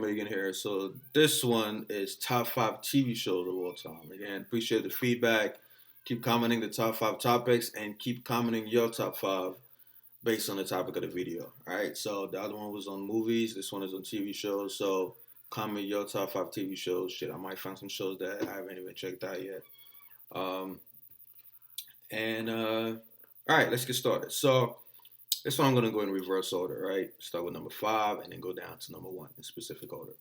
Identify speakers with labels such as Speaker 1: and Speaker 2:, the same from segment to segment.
Speaker 1: Megan here. So this one is top five TV shows of all time. Again, appreciate the feedback. Keep commenting the top five topics and keep commenting your top five based on the topic of the video. All right. So the other one was on movies. This one is on TV shows. So comment your top five TV shows. Shit, I might find some shows that I haven't even checked out yet. Um, and all right, let's get started. So this one I'm gonna go in reverse order. Right. Start with number five and then go down to number one in specific order.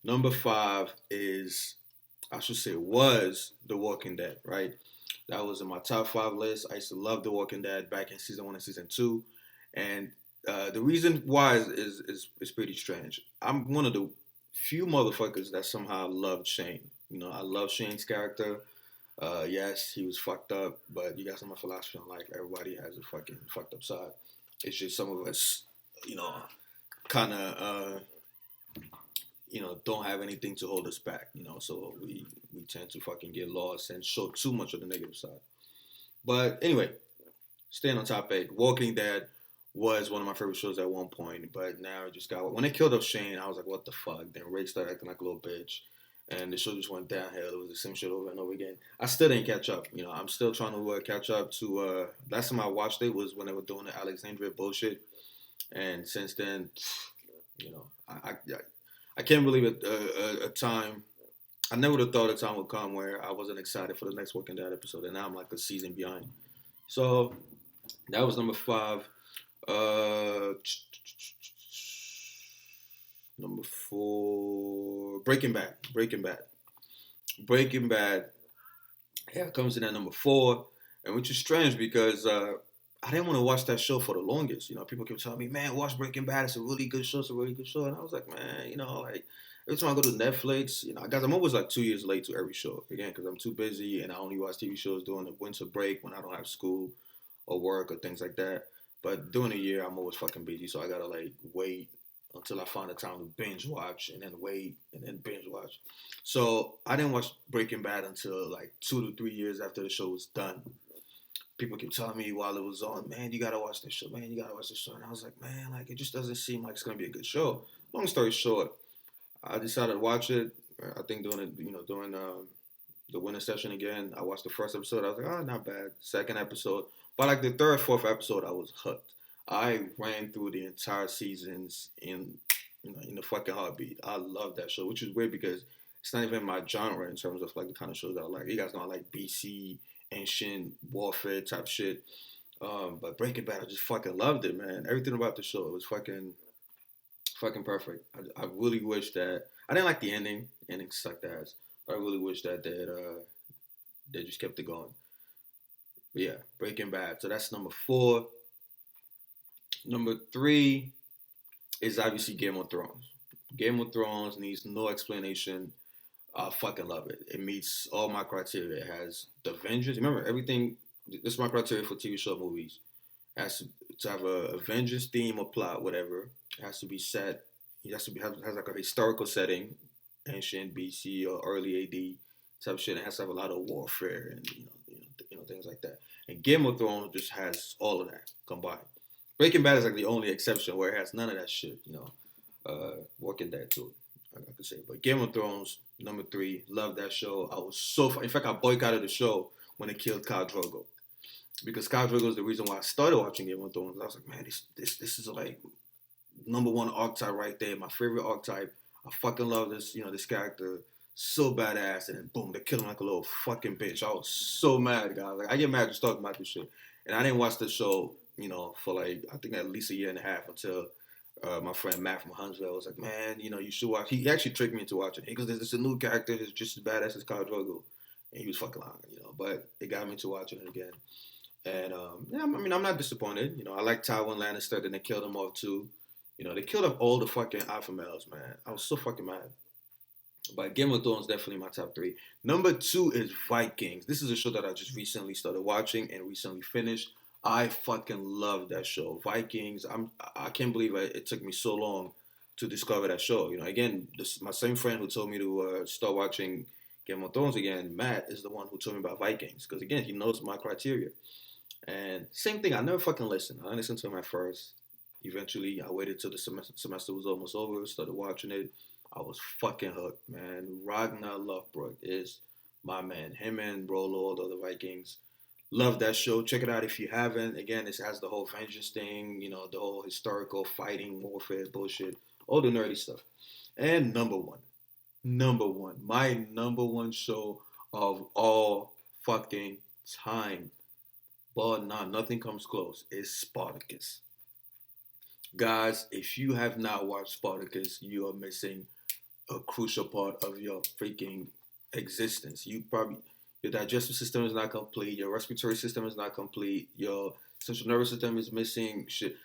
Speaker 1: Number five is, I should say, was The Walking Dead, right? That was in my top five list. I used to love The Walking Dead back in season one and season two. And the reason why is pretty strange. I'm one of the few motherfuckers that somehow loved Shane. You know, I love Shane's character. Yes, he was fucked up, but you got some philosophy in life. Everybody has a fucking fucked up side. It's just some of us, you know, kind of don't have anything to hold us back, so we tend to fucking get lost and show too much of the negative side. But anyway, staying on topic, Walking Dead was one of my favorite shows at one point, but now it just got, when they killed off Shane, I was like, what the fuck? Then Ray started acting like a little bitch, and the show just went downhill. It was the same shit over and over again. I still didn't catch up. I'm still trying to catch up to, last time I watched it was when they were doing the Alexandria bullshit, and since then, I can't believe a time. I never would have thought a time would come where I wasn't excited for the next Walking Dead episode, and now I'm like a season behind. So that was number five. Number four, Breaking Bad. Breaking Bad. Yeah, comes in at number four, and which is strange because I didn't want to watch that show for the longest. People kept telling me, man, watch Breaking Bad. It's a really good show. And I was like, man, like every time I go to Netflix, guys, I'm always like 2 years late to every show. Again, because I'm too busy and I only watch TV shows during the winter break when I don't have school or work or things like that. But during the year, I'm always fucking busy. So I got to like wait until I find the time to binge watch and then wait and then binge watch. So I didn't watch Breaking Bad until like 2 to 3 years after the show was done. People keep telling me while it was on, man, you gotta watch this show, man, you gotta watch this show. And I was like, man, like it just doesn't seem like it's gonna be a good show. Long story short, I decided to watch it. I think during the winter session again, I watched the first episode. I was like, oh, not bad. Second episode, but like the third, fourth episode, I was hooked. I ran through the entire seasons in the fucking heartbeat. I love that show, which is weird because it's not even my genre in terms of like the kind of shows that I like. You guys know I like BC, ancient warfare type shit. But Breaking Bad, I just fucking loved it, man. Everything about the show, it was fucking perfect. I really wish that I didn't like the ending. Ending sucked ass. But I really wish that they just kept it going. But yeah, Breaking Bad. So that's number four. Number three is obviously Game of Thrones. Game of Thrones needs no explanation. I fucking love it. It meets all my criteria. It has the vengeance. Remember, everything, this is my criteria for TV show movies. It has to have a vengeance theme or plot, whatever. It has to be set. It has like a historical setting, ancient BC or early AD type of shit. It has to have a lot of warfare and things like that. And Game of Thrones just has all of that combined. Breaking Bad is like the only exception where it has none of that shit. Walking Dead too, I could say. But Game of Thrones, number three, love that show. I was in fact, I boycotted the show when they killed Khal Drogo. Because Khal Drogo is the reason why I started watching Game of Thrones. I was like, man, this is like number one archetype right there. My favorite archetype. I fucking love this, this character. So badass. And then boom, they killed him like a little fucking bitch. I was so mad, guys. Like I get mad just talking about this shit. And I didn't watch the show, for like, I think at least a year and a half until my friend Matt from Huntsville was like, man, you should watch. He actually tricked me into watching it. He goes, there's a new character that's just as badass as Khal Drogo. And he was fucking lying, but it got me into watching it again. And, yeah, I mean, I'm not disappointed. I like Tywin Lannister, then they killed him off too. They killed off all the fucking alpha males, man. I was so fucking mad. But Game of Thrones is definitely my top three. Number two is Vikings. This is a show that I just recently started watching and recently finished. I fucking love that show. Vikings, I can't believe it took me so long to discover that show. Again, my same friend who told me to start watching Game of Thrones again, Matt, is the one who told me about Vikings. Because again, he knows my criteria. And same thing, I never fucking listened. I listened to him at first. Eventually, I waited till the semester was almost over, started watching it. I was fucking hooked, man. Ragnar Lothbrok is my man. Him and Brolo of the Vikings. Love that show. Check it out if you haven't. Again, this has the whole vengeance thing, the whole historical fighting, warfare bullshit, all the nerdy stuff. And my number one show of all fucking time, but nothing comes close, is Spartacus. Guys, if you have not watched Spartacus, you are missing a crucial part of your freaking existence. Your digestive system is not complete, your respiratory system is not complete, your central nervous system is missing. Shit,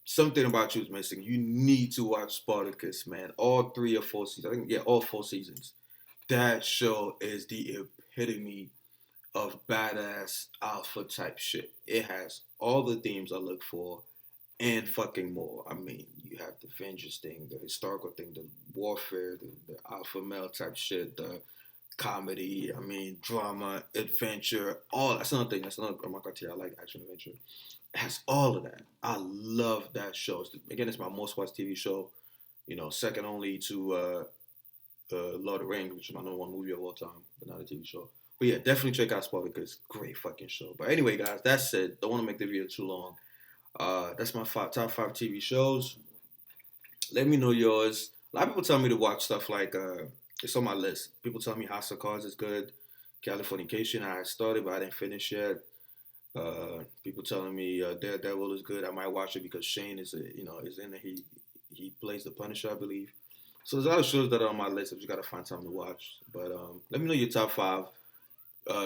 Speaker 1: something about you is missing. You need to watch Spartacus, man. All 3 or 4 seasons. I think all 4 seasons. That show is the epitome of badass alpha type shit. It has all the themes I look for and fucking more. I mean, you have the vengeance thing, the historical thing, the warfare, the alpha male type shit, the comedy, I mean, drama, adventure, all that's another thing. That's another my criteria. I like action adventure. It has all of that. I love that show. Again, it's my most watched TV show. Second only to Lord of the Rings, which is my number one movie of all time, but not a TV show. But yeah, definitely check out Spartacus. Great fucking show. But anyway, guys, that's it. Don't want to make the video too long. That's my top 5 TV shows. Let me know yours. A lot of people tell me to watch stuff like it's on my list. People tell me House of Cards is good. Californication, I started, but I didn't finish yet. People telling me Daredevil is good. I might watch it because Shane is in it. He plays the Punisher, I believe. So there's a lot of shows that are on my list. I just gotta find time to watch. But let me know your top 5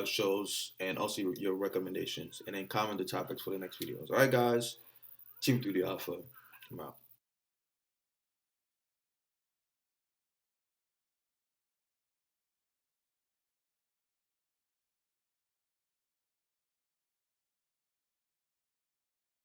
Speaker 1: shows and also your recommendations, and then comment the topics for the next videos. All right, guys. Team 3D Alpha. I'm out.